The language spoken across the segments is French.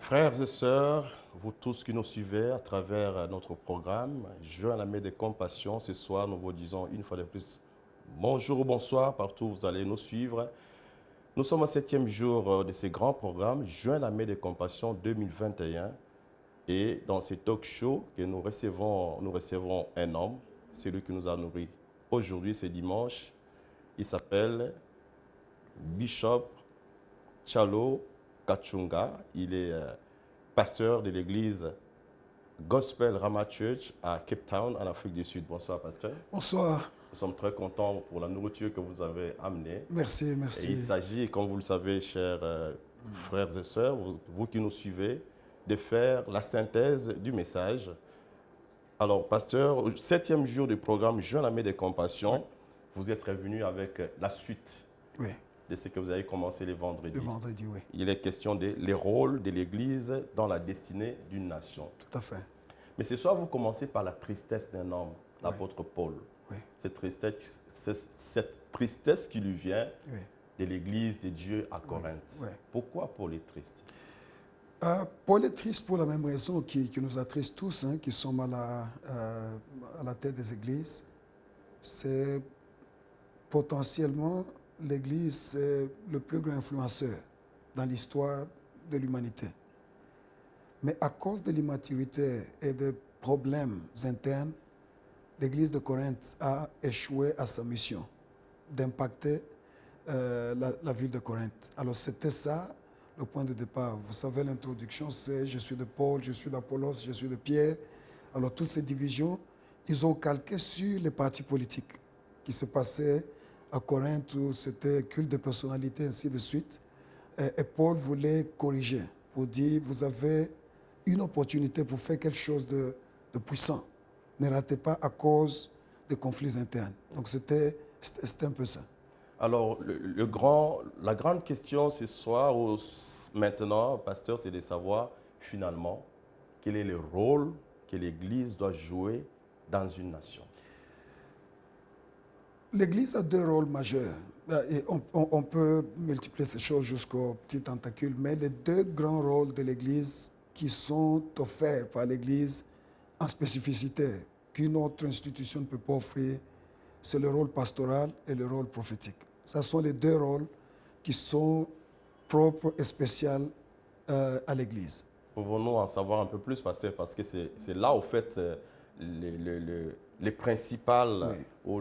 Frères et sœurs, vous tous qui nous suivez à travers notre programme, Jeûne à la main des compassions, ce soir nous vous disons une fois de plus bonjour ou bonsoir partout où vous allez nous suivre. Nous sommes au 7e jour de ce grand programme, Jeûne à la main des compassions 2021. Et dans ce talk show que nous recevons un homme, celui qui nous a nourris aujourd'hui, c'est dimanche. Il s'appelle Bishop Chalo Kachunga. Il est pasteur de l'église Gospel Rama Church à Cape Town, en Afrique du Sud. Bonsoir, pasteur. Bonsoir. Nous sommes très contents pour la nourriture que vous avez amenée. Merci, Et merci. il s'agit, comme vous le savez, chers frères et sœurs, vous qui nous suivez, de faire la synthèse du message. Alors, pasteur, au 7e jour du programme Jeûne à la main des compassions, vous êtes revenu avec la suite Oui, de ce que vous avez commencé les vendredis. le vendredi, oui, Il est question des rôles de l'Église dans la destinée d'une nation. tout à fait. Mais ce soir, vous commencez par la tristesse d'un homme, l'apôtre Paul. Oui, Cette tristesse qui lui vient oui. de l'Église de Dieu à Corinthe. oui. Pourquoi Paul est triste? Paul est triste pour la même raison qui nous attriste tous, qui sommes à la tête des églises. C'est potentiellement l'église, c'est le plus grand influenceur dans l'histoire de l'humanité. Mais à cause de l'immaturité et des problèmes internes, l'église de Corinthe a échoué à sa mission d'impacter la ville de Corinthe. Alors c'était ça le point de départ. Vous savez, l'introduction, c'est « je suis de Paul, je suis d'Apollos, je suis de Pierre ». Alors toutes ces divisions, ils ont calqué sur les partis politiques qui se passaient à Corinthe, où c'était culte de personnalité, ainsi de suite. Et Paul voulait corriger pour dire « vous avez une opportunité pour faire quelque chose de puissant. Ne ratez pas à cause de conflits internes ». Donc c'était un peu ça. Alors, la grande question ce soir, ou maintenant, pasteur, c'est de savoir finalement quel est le rôle que l'Église doit jouer dans une nation. L'Église a deux rôles majeurs. Et on peut multiplier ces choses jusqu'aux petits tentacules, mais les deux grands rôles de l'Église qui sont offerts par l'Église en spécificité, qu'une autre institution ne peut pas offrir, c'est le rôle pastoral et le rôle prophétique. Ce sont les deux rôles qui sont propres et spéciaux à l'Église. Pouvons-nous en savoir un peu plus, pasteur, parce que c'est là, au fait, les principales ou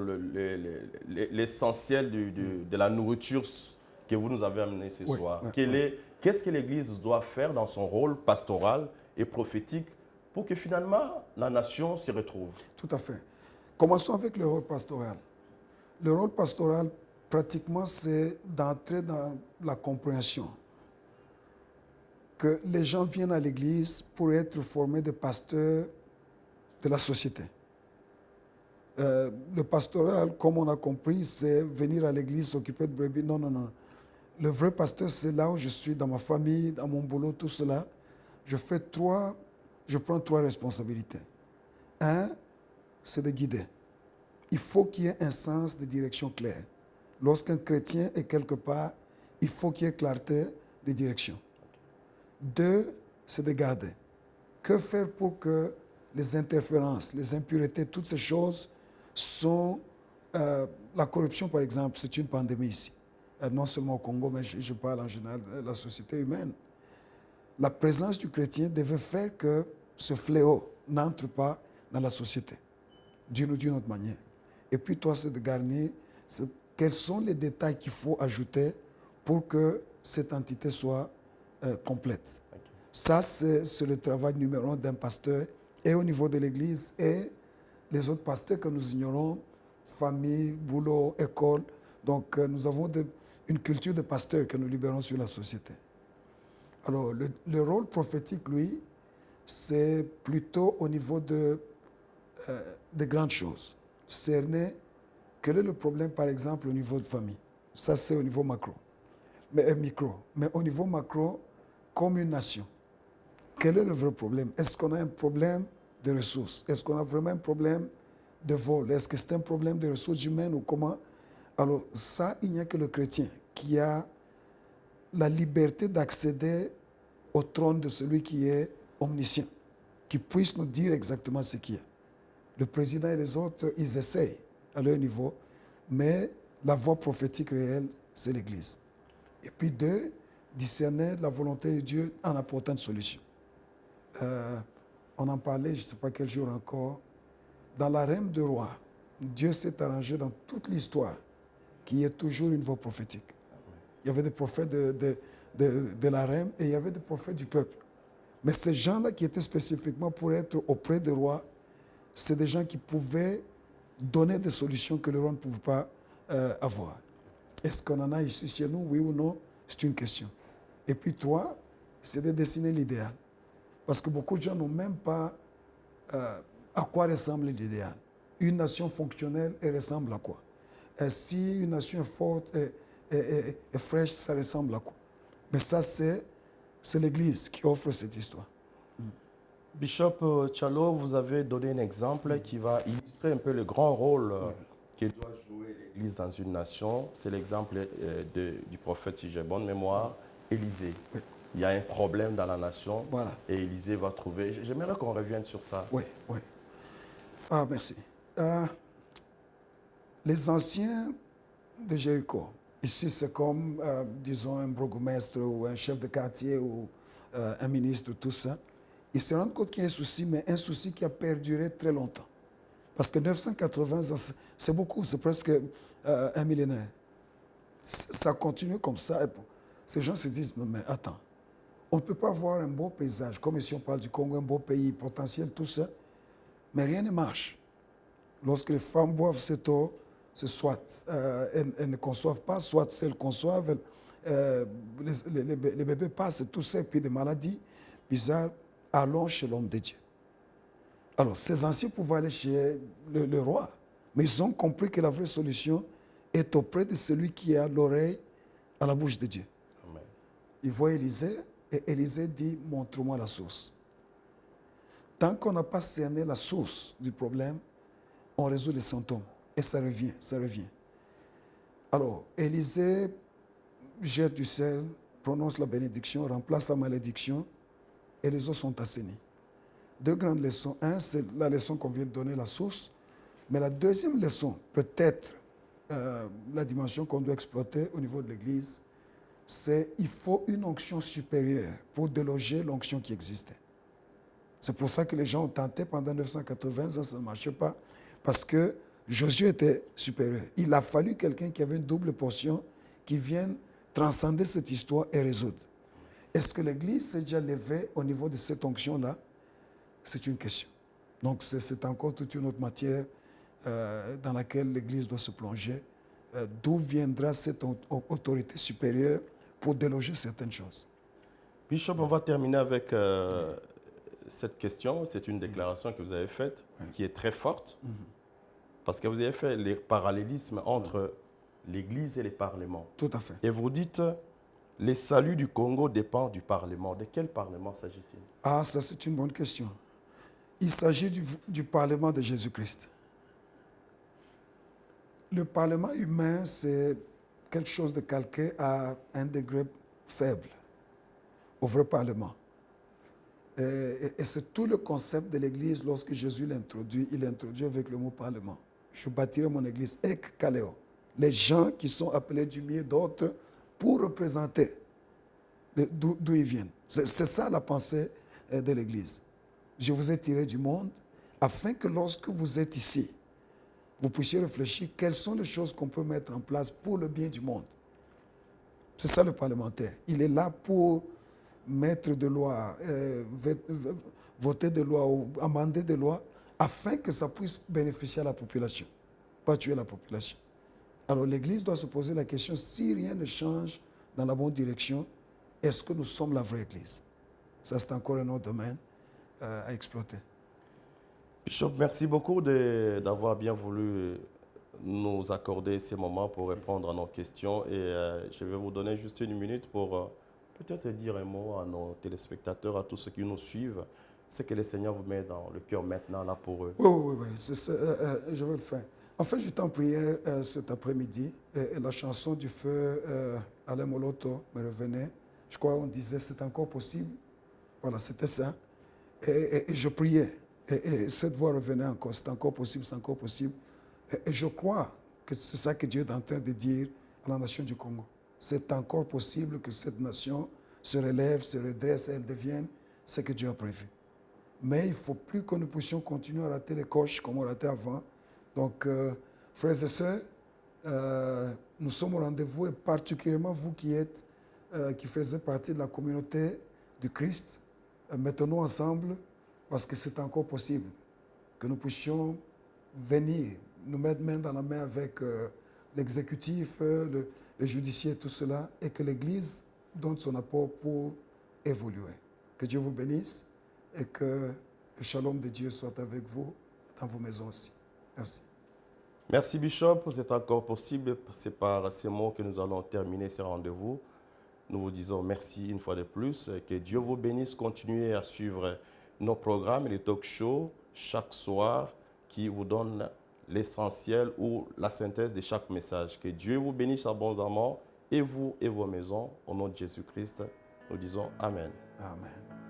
l'essentiel de la nourriture que vous nous avez amené ce soir. Qu'est-ce que l'Église doit faire dans son rôle pastoral et prophétique pour que finalement la nation s'y retrouve? Tout à fait. Commençons avec le rôle pastoral. Le rôle pastoral, pratiquement, c'est d'entrer dans la compréhension que les gens viennent à l'Église pour être formés de pasteurs de la société. Le pastoral, comme on a compris, c'est venir à l'église, s'occuper de brebis. Non, non, non. Le vrai pasteur, c'est là où je suis, dans ma famille, dans mon boulot, tout cela. Je prends trois responsabilités. Un, c'est de guider. Il faut qu'il y ait un sens de direction clair. Lorsqu'un chrétien est quelque part, il faut qu'il y ait clarté de direction. Deux, c'est de garder. Que faire pour que les interférences, les impuretés, toutes ces choses sont... la corruption, par exemple, c'est une pandémie ici. Non seulement au Congo, mais je parle en général de la société humaine. La présence du chrétien devait faire que ce fléau n'entre pas dans la société, d'une ou d'une autre manière. Et puis toi, c'est de garnir quels sont les détails qu'il faut ajouter pour que cette entité soit complète. Okay. Ça, c'est le travail numéro un d'un pasteur, et au niveau de l'Église, et les autres pasteurs que nous ignorons, famille, boulot, école. Donc, nous avons une culture de pasteur que nous libérons sur la société. Alors, le rôle prophétique, lui, c'est plutôt au niveau de grandes choses. Cerner quel est le problème, par exemple, au niveau de famille. Ça, c'est au niveau micro. Mais au niveau macro, comme une nation, quel est le vrai problème? Est-ce qu'on a un problème de ressources? Est-ce qu'on a vraiment un problème de vol? Est-ce que c'est un problème de ressources humaines ou comment? Alors ça, il n'y a que le chrétien qui a la liberté d'accéder au trône de celui qui est omniscient, qui puisse nous dire exactement ce qu'il y a. Le président et les autres, ils essayent à leur niveau, mais la voix prophétique réelle, c'est l'Église. Et puis deux, discerner la volonté de Dieu en apportant une solution. On en parlait, je ne sais pas quel jour encore, dans la reine de roi, Dieu s'est arrangé dans toute l'histoire qu'il y ait toujours une voix prophétique. Il y avait des prophètes de la reine et il y avait des prophètes du peuple. Mais ces gens-là qui étaient spécifiquement pour être auprès du roi, c'est des gens qui pouvaient donner des solutions que le roi ne pouvait pas avoir. Est-ce qu'on en a ici chez nous, oui ou non? C'est une question. Et puis toi, c'est de dessiner l'idéal. Parce que beaucoup de gens n'ont même pas à quoi ressemble l'idéal. Une nation fonctionnelle, elle ressemble à quoi? Si une nation est forte et fraîche, ça ressemble à quoi? Mais ça, c'est l'Église qui offre cette histoire. Bishop Tchalo, vous avez donné un exemple qui va illustrer un peu le grand rôle que doit jouer l'Église dans une nation. C'est l'exemple du prophète, si j'ai bonne mémoire, Élisée. Oui. Il y a un problème dans la nation Voilà. et Élisée va trouver. J'aimerais qu'on revienne sur ça. Oui, oui. Ah, merci. Les anciens de Jéricho, ici c'est comme, disons, un bourgmestre ou un chef de quartier ou un ministre, tout ça, ils se rendent compte qu'il y a un souci, mais un souci qui a perduré très longtemps. Parce que 980 ans, c'est beaucoup, c'est presque un millénaire. Ça continue comme ça. Et ces gens se disent, non mais attends, on ne peut pas voir un beau paysage, comme ici on parle du Congo, un beau pays potentiel, tout ça, mais rien ne marche. Lorsque les femmes boivent cette eau, c'est soit elles ne conçoivent pas, soit si elles conçoivent, les bébés passent, tout ça, et puis des maladies bizarres allongent chez l'homme de Dieu. Alors, ces anciens pouvaient aller chez le roi, mais ils ont compris que la vraie solution est auprès de celui qui a l'oreille à la bouche de Dieu. Amen. Ils voient Élisée, et Élisée dit, montre-moi la source. Tant qu'on n'a pas cerné la source du problème, on résout les symptômes. Et ça revient, ça revient. Alors, Élisée jette du sel, prononce la bénédiction, remplace la malédiction, et les eaux sont assainies. Deux grandes leçons. Un, c'est la leçon qu'on vient de donner, la source. Mais la deuxième leçon, peut-être la dimension qu'on doit exploiter au niveau de l'Église, c'est qu'il faut une onction supérieure pour déloger l'onction qui existait. C'est pour ça que les gens ont tenté pendant 980 ans, ça ne marchait pas, parce que Josué était supérieur. Il a fallu quelqu'un qui avait une double portion qui vienne transcender cette histoire et résoudre. Est-ce que l'Église s'est déjà levée au niveau de cette onction-là? C'est une question. Donc c'est encore toute une autre matière dans laquelle l'Église doit se plonger. D'où viendra cette autorité supérieure pour déloger certaines choses? Bishop, on va terminer avec cette question. C'est une déclaration que vous avez faite qui est très forte parce que vous avez fait le parallélisme entre l'Église et les parlements. Tout à fait. Et vous dites, les saluts du Congo dépendent du Parlement. De quel Parlement s'agit-il? Ah, ça c'est une bonne question. Il s'agit du Parlement de Jésus-Christ. Le Parlement humain, c'est quelque chose de calqué à un degré faible au vrai Parlement. Et c'est tout le concept de l'Église lorsque Jésus l'introduit. Il l'introduit avec le mot Parlement. Je bâtirai mon Église, ek kaleo. Les gens qui sont appelés du milieu d'autres pour représenter d'où ils viennent. C'est ça la pensée de l'Église. Je vous ai tiré du monde afin que lorsque vous êtes ici, vous puissiez réfléchir quelles sont les choses qu'on peut mettre en place pour le bien du monde. C'est ça le parlementaire. Il est là pour mettre des lois, voter des lois ou amender des lois afin que ça puisse bénéficier à la population, pas tuer la population. Alors l'Église doit se poser la question, si rien ne change dans la bonne direction, est-ce que nous sommes la vraie Église? Ça, c'est encore un autre domaine à exploiter. Bishop, merci beaucoup d'avoir bien voulu nous accorder ces moments pour répondre à nos questions. Et je vais vous donner juste une minute pour peut-être dire un mot à nos téléspectateurs, à tous ceux qui nous suivent, ce que le Seigneur vous met dans le cœur maintenant, là, pour eux. Oui. Je vais le faire. En fait, j'étais en prière cet après-midi et la chanson du feu Alain Moloto me revenait. Je crois qu'on disait c'est encore possible. Voilà, c'était ça. Et je priais. Et cette voix revenait encore. C'est encore possible, c'est encore possible. Et je crois que c'est ça que Dieu est en train de dire à la nation du Congo. C'est encore possible que cette nation se relève, se redresse et elle devienne ce que Dieu a prévu. Mais il ne faut plus que nous puissions continuer à rater les coches comme on ratait avant. Donc, frères et sœurs, nous sommes au rendez-vous et particulièrement vous qui faisiez partie de la communauté du Christ, mettons-nous ensemble parce que c'est encore possible que nous puissions venir, nous mettre main dans la main avec l'exécutif, le judiciaire, tout cela, et que l'Église donne son apport pour évoluer. Que Dieu vous bénisse et que le shalom de Dieu soit avec vous dans vos maisons aussi. Merci. Merci Bishop, c'est encore possible. C'est par ces mots que nous allons terminer ce rendez-vous. Nous vous disons merci une fois de plus. Que Dieu vous bénisse. Continuez à suivre nos programmes et les talk shows chaque soir qui vous donnent l'essentiel ou la synthèse de chaque message. Que Dieu vous bénisse abondamment et vous et vos maisons. Au nom de Jésus-Christ, nous disons Amen. Amen.